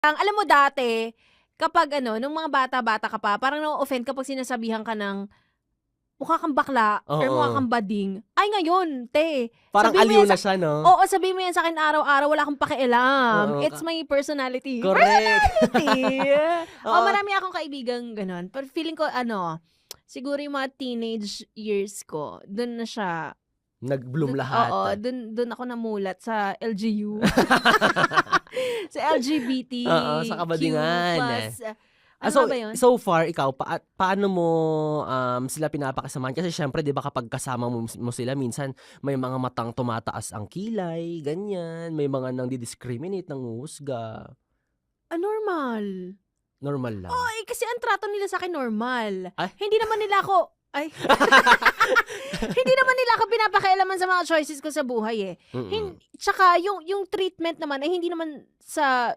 Alam mo dati, kapag nung mga bata-bata ka pa, parang na-o-offend kapag sinasabihan ka ng, "Mukha kang bakla," or "Mukha Oo. kang bading." Ay ngayon, Parang sabihin mo aliw yan na siya 'no? oo, sabihin mo yan sa'kin araw-araw, wala akong pakialam. Oo, It's my personality. correct. Personality! Oo, Oo. marami akong kaibigang gano'n. Pero feeling ko siguro yung mga teenage years ko, dun na siya Nag-bloom oo, lahat. dun ako namulat sa LGU. Sa Oo, sa LGBTQ+. kabadingan. Ano nga So ba yun? so far ikaw paano mo, sila pinapakisamahan? Kasi siyempre 'di ba kapag kasama mo sila minsan may mga matang tumataas ang kilay, ganyan. May mga nangdi-discriminate, nanghuhusga. Normal. Normal Oo, lang? kasi ang trato nila sa'kin normal. Ay, Hindi naman nila ako hindi naman nila ako pinapakialaman sa mga choices ko sa buhay, eh. mm. Tsaka yung treatment naman ay hindi naman sa